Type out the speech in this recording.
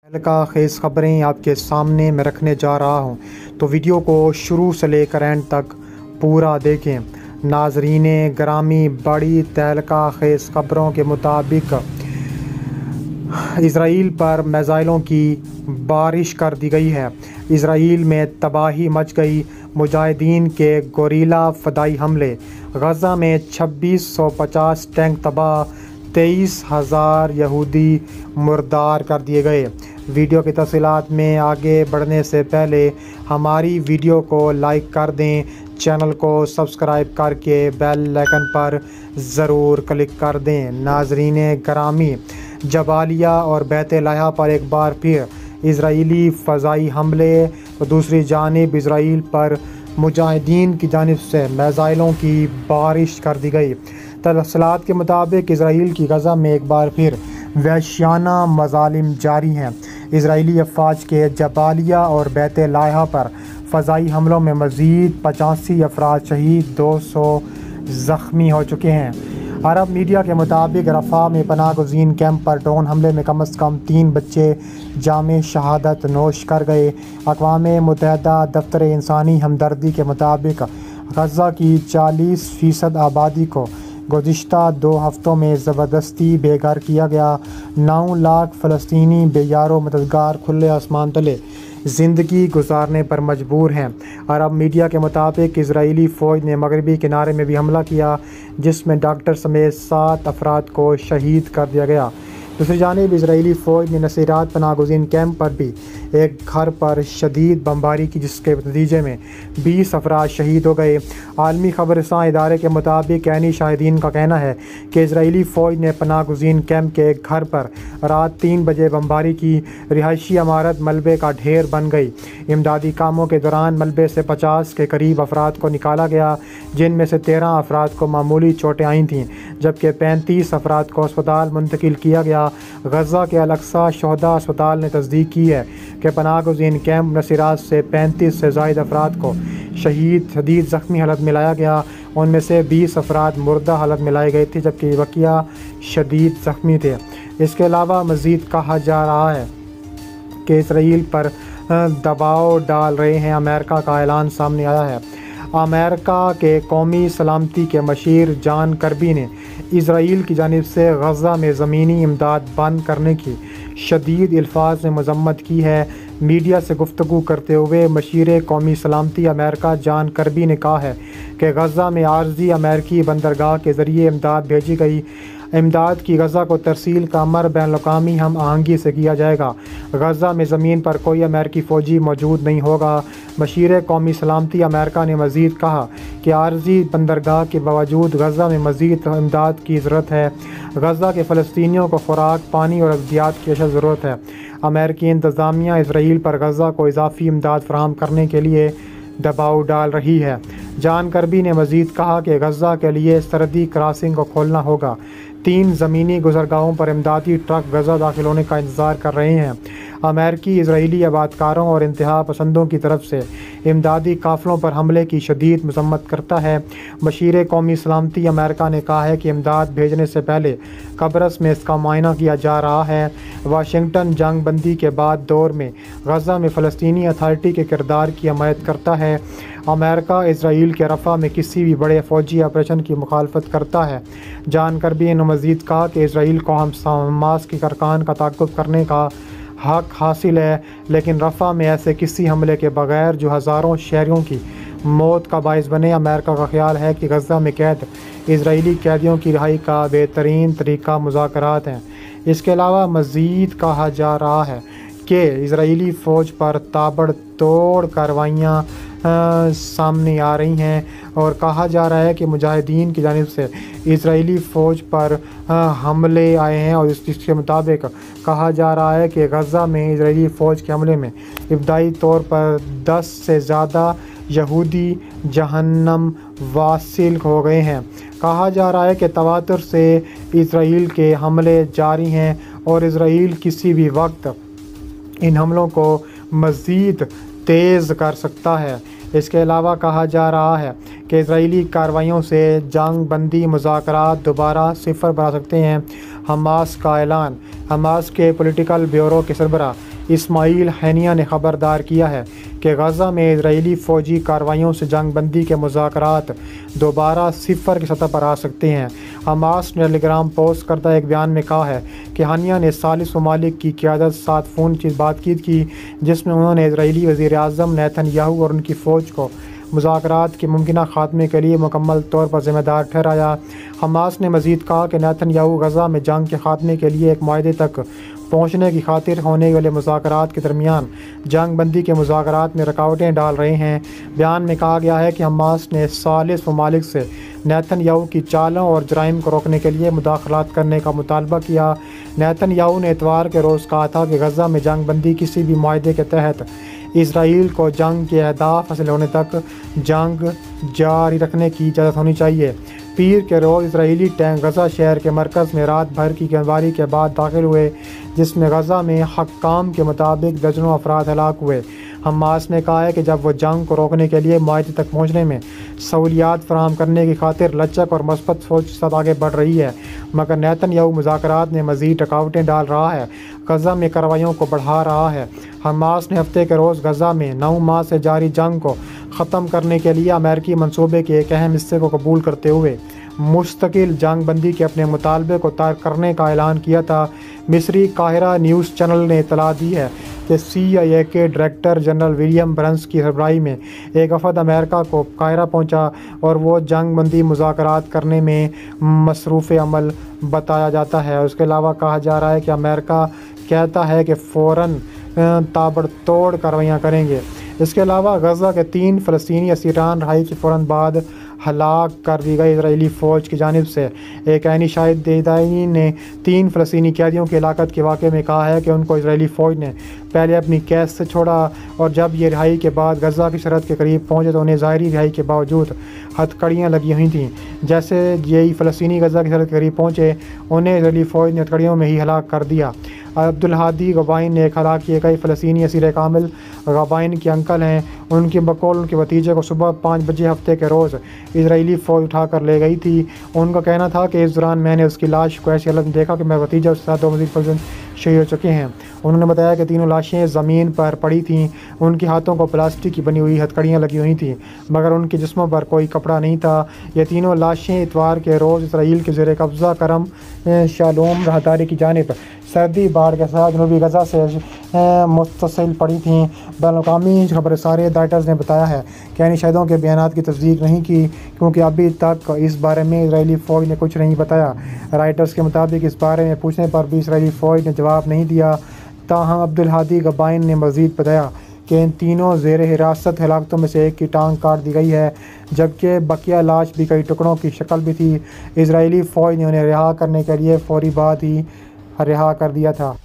तहलका खेज़ ख़बरें आपके सामने मैं रखने जा रहा हूं, तो वीडियो को शुरू से लेकर एंड तक पूरा देखें। नाज़रीन गिरामी, बड़ी तहलका खेज़ ख़बरों के मुताबिक इसराइल पर मिसाइलों की बारिश कर दी गई है। इसराइल में तबाही मच गई। मुजाहिदीन के गोरीला फ़दाई हमले। गज़ा में 2650 टैंक तबाह, 23,000 यहूदी मुर्दार कर दिए गए। वीडियो की तफसीलात में आगे बढ़ने से पहले हमारी वीडियो को लाइक कर दें, चैनल को सब्सक्राइब करके बेल आइकन पर ज़रूर क्लिक कर दें। नाज़रीन गिरामी, जबालिया और बैत लाहिया पर एक बार फिर इजरायली फ़ज़ाई हमले, तो दूसरी जानिब इसराइल पर मुजाहिदीन की जानिब से मिसाइलों की बारिश कर दी गई। तफसीलात के मुताबिक इसराइल की गज़ा में एक बार फिर वहशियाना मज़ालिम जारी हैं। इसराइली अफवाज के जबालिया और बैत लाहिया पर फ़ज़ाई हमलों में मज़ीद 85 अफराद शहीद, 200 ज़ख्मी हो चुके हैं। अरब मीडिया के मुताबिक रफ़ा में पनाह गुज़ीन कैंप पर ड्रोन हमले में कम अज़ कम 3 बच्चे जामे शहादत नोश कर गए। अक़वाम मुत्तहिदा दफ्तर इंसानी हमदर्दी के मुताबिक गज़ा की 40% आबादी को गुज़िश्ता 2 हफ़्तों में ज़बरदस्ती बेघर किया गया। 9 लाख फ़लस्तीनी बेयारो मददगार खुले आसमान तले ज़िंदगी गुजारने पर मजबूर हैं। अरब मीडिया के मुताबिक इजरायली फ़ौज ने मगरबी किनारे में भी हमला किया, जिसमें डॉक्टर समेत 7 अफराद को शहीद कर दिया गया। दूसरी जानिब इजरायली फ़ौज ने नसीरात पनाह गुज़ीन कैंप पर भी एक घर पर शदीद बमबारी की, जिसके नतीजे में 20 अफराद शहीद हो गए। आलमी ख़बरसां इदारे के मुताबिक ऐनी शाहिदीन का कहना है कि इजरायली फ़ौज ने पनाह गुज़ीन कैंप के एक घर पर रात 3 बजे बमबारी की। रिहायशी इमारत मलबे का ढेर बन गई। इमदादी कामों के दौरान मलबे से 50 के करीब अफराद को निकाला गया, जिनमें से 13 अफराद को मामूली चोटें आई थीं, जबकि 35 अफराद को अस्पताल मुंतकिल किया गया। गज़ा के अल-अक़सा शोहदा अस्पताल ने तस्दीक की है कि पनाह गुज़ीन कैंप नसीरात से 35 से ज़ायद अफराद को शदीद ज़ख्मी हालत में लाया गया। उनमें से 20 अफराद मुर्दा हालत में लाए गए थे, जबकि बकिया शदीद ज़ख्मी थे। इसके अलावा मज़ीद कहा जा रहा है कि इसराइल पर दबाव डाल रहे हैं। अमेरिका का ऐलान सामने आया है। अमेरिका के कौमी सलामती के मशीर जॉन कर्बी ने इसराइल की जानिब से गज़ा में ज़मीनी इमदाद बंद करने की शदीद अल्फाज में मज़म्मत की है। मीडिया से गुफ्तगू करते हुए मशीर कौमी सलामती अमेरिका जॉन कर्बी ने कहा है कि गज़ा में आर्जी अमेरिकी बंदरगाह के ज़रिए इमदाद भेजी गई। इमदाद की गज़ा को तरसील का अमर बैनुल-अक़वामी हम आहंगी से किया जाएगा। गज़ा में ज़मीन पर कोई अमेरिकी फ़ौजी मौजूद नहीं होगा। मशीर कौमी सलामती अमेरिका ने मज़ीद कहा कि आर्जी बंदरगाह के बावजूद गज़ा में मज़ीद इमदाद की ज़रूरत है। गज़ा के फ़लस्तीनियों को खुराक, पानी और अद्वियात की अशद ज़रूरत है। अमेरिकी इंतज़ामिया इसराइल पर गज़ा को इजाफ़ी इमदाद फ़राहम करने के लिए दबाव डाल रही है। जॉन कर्बी ने मज़ीद कहा कि गज़ा के लिए सरहदी क्रॉसिंग को खोलना होगा। 3 ज़मीनी गुज़रगाहों पर इमदादी ट्रक गज़ा दाखिल होने का इंतज़ार कर रहे हैं। अमेरिकी इसराइली आबादकारों और इंतहा पसंदों की तरफ से इमदादी काफ़िलों पर हमले की शदीद मज़म्मत करता है। मशीर कौमी सलामती अमेरिका ने कहा है कि इमदाद भेजने से पहले कब्रस में इसका मुआयना किया जा रहा है। वाशिंगटन जंग बंदी के बाद दौर में गज़ा में फ़लस्तीनी अथॉरिटी के किरदार की हमायत करता है। अमेरिका इसराइल के रफ़ा में किसी भी बड़े फ़ौजी ऑपरेशन की मुखालफत करता है। जॉन कर्बी ने मज़ीद कहा कि इसराइल को हमास के अरकान का ताक़ुब करने का हक़ हासिल है, लेकिन रफ़ा में ऐसे किसी हमले के बग़ैर जो हज़ारों शहरियों की मौत का बाइस बने। अमेरिका का ख्याल है कि गज़ा में कैद इसराइली कैदियों की रिहाई का बेहतरीन तरीका मुज़ाकरात हैं। इसके अलावा मज़ीद कहा जा रहा है कि इसराइली फ़ौज पर ताबड़तोड़ कार्रवाइयाँ सामने आ रही हैं और कहा जा रहा है कि मुजाहिदीन की जानिब से इसराइली फ़ौज पर हमले आए हैं। और इसके मुताबिक कहा जा रहा है कि गज़ा में इसराइली फ़ौज के हमले में इब्तदाई तौर पर 10 से ज़्यादा यहूदी जहन्नम वासिल हो गए हैं। कहा जा रहा है कि तवातुर से इसराइल के हमले जारी हैं और इसराइल किसी भी वक्त इन हमलों को मज़ीद तेज़ कर सकता है। इसके अलावा कहा जा रहा है कि इजरायली कार्रवाइयों से जंग बंदी मुज़ाकरात दोबारा सिफर बना सकते हैं। हमास का ऐलान। हमास के पॉलिटिकल ब्यूरो के सरबराह इस्माइल हैनिया ने खबरदार किया है कि गज़ा में इजरायली फ़ौजी कार्रवाइयों से जंग बंदी के मुज़ाकरात दोबारा सिफर की सतह पर आ सकते हैं। हमास ने टेलीग्राम पोस्ट करता एक बयान में कहा है कि हानिया ने 40 ममालिक की क़यादत साथ फ़ोन की बातचीत की, जिसमें उन्होंने इजरायली वज़ीर आज़म नेतन्याहू और उनकी फ़ौज को मुज़ाकरात के मुमकिन ख़ात्मे के लिए मुकम्मल तौर पर ज़िम्मेदार ठहराया। हमास ने मज़ीद कहा कि नेतन्याहू गज़ा में जंग के ख़ात्मे के लिए एक मुआहदे तक पहुँचने की खातिर होने वाले मुज़ाकरात के दरमियान जंग बंदी के मुज़ाकरात में रुकावटें डाल रहे हैं। बयान में कहा गया है कि हमास ने 40 ममालिक से नेतन्याहू की चालों और जराइम को रोकने के लिए मुदाखलत करने का मुतालबा किया। नेतन्याहू ने इतवार के रोज़ कहा था कि गज़ा में जंग बंदी किसी भी मुआहदे के तहत इसराइल को जंग के अहदाफ हासिल होने तक जंग जारी रखने की इजाज़त होनी चाहिए। पीर के रोज़ इसराइली टैंक गज़ा शहर के मरकज़ में रात भर की गोलीबारी के बाद दाखिल हुए, जिसमें गज़ा में हक्काम के मुताबिक दर्जनों अफराद हलाक हुए। हमास ने कहा है कि जब वह जंग को रोकने के लिए मुआहदे तक पहुँचने में सहूलियात फराहम करने की खातिर लचक और मस्बत सोच के साथ आगे बढ़ रही है, मगर नेतन्याहू मुज़ाकरात में मज़ीद रुकावटें डाल रहा है, गज़ा में कार्रवाइयों को बढ़ा रहा है। हमास ने हफ्ते के रोज़ गज़ा में 9 माह से जारी जंग को ख़त्म करने के लिए अमेरिकी मंसूबे के एक अहम हिस्से को कबूल करते हुए मुस्तकिल जंग बंदी के अपने मुतालबे को तर्क करने का ऐलान किया था। मिस्री काहिरा न्यूज़ चैनल ने इतला दी है कि CIA के डायरेक्टर जनरल विलियम बर्न्स की सरबराही में एक वफ़द अमेरिका को काहिरा पहुंचा और वो जंग बंदी मुज़ाकरात करने में मसरूफ़ अमल बताया जाता है। उसके अलावा कहा जा रहा है कि अमेरिका कहता है कि फ़ौरन ताबड़तोड़ कार्रवाइयाँ करेंगे। इसके अलावा गज़ा के 3 फ़लस्तीनी असीरान रहाई के फ़ौरन बाद हलाक कर दी गई इजरायली फ़ौज की जानिब से एक ऐनी शाहिद देदानी ने 3 फ़लस्तीनी कैदियों की हलाकत के वाक़े में कहा है कि उनको इजरायली फ़ौज ने पहले अपनी कैद से छोड़ा और जब ये रिहाई के बाद गज़ा की सरहद के करीब पहुँचे तो उन्हें ज़ाहरी रिहाई के बावजूद हथकड़ियाँ लगी हुई थीं। जैसे यही फ़लस्तीनी गज़ा की सरहद के करीब पहुँचे, उन्हें इजरायली फ़ौज ने हथकड़ियों में ही हलाक कर दिया। अब्दुल हादी गबाइन ने एक हलाक किए गए फ़लस्तीनी असीर कामिल गबाइन के अंकल हैं। उनकी बकौल उनके भतीजे को सुबह 5 बजे हफ्ते के रोज़ इजरायली फ़ौज उठा कर ले गई थी। उनका कहना था कि इस दौरान मैंने उसकी लाश को ऐसी हालत में देखा कि मेरा भतीजा उसके साथ 2 मज़ीद फौजी शहीद हो चुके हैं। उन्होंने बताया कि तीनों लाशें ज़मीन पर पड़ी थीं। उनके हाथों को प्लास्टिक की बनी हुई हथकड़ियाँ लगी हुई थीं, मगर उनके जिस्मों पर कोई कपड़ा नहीं था। ये तीनों लाशें इतवार के रोज़ इसराइल के ज़ेर कब्ज़ा करम शालोम राहदारी की जानिब सर्दी बाढ़ के साथ जनूबी गज़ा से मुस्तसिल पड़ी थीं। बैनुल-अक़वामी खबरसार रॉयटर्स ने बताया है कि यानी शहीदों के बयानात की तस्दीक नहीं की, क्योंकि अभी तक इस बारे में इजरायली फ़ौज ने कुछ नहीं बताया। रॉयटर्स के मुताबिक इस बारे में पूछने पर भी इजरायली फ़ौज ने जवाब नहीं दिया। ताहम अब्दुल हादी गबाइन ने मज़ीद बताया कि इन तीनों ज़ेर हिरासत हलाकतों में से एक की टांग काट दी गई है, जबकि बकिया लाश भी कई टुकड़ों की शक्ल भी थी। इजरायली फ़ौज ने उन्हें रिहा करने के लिए फ़ौरी बाद ही रिहा कर दिया था।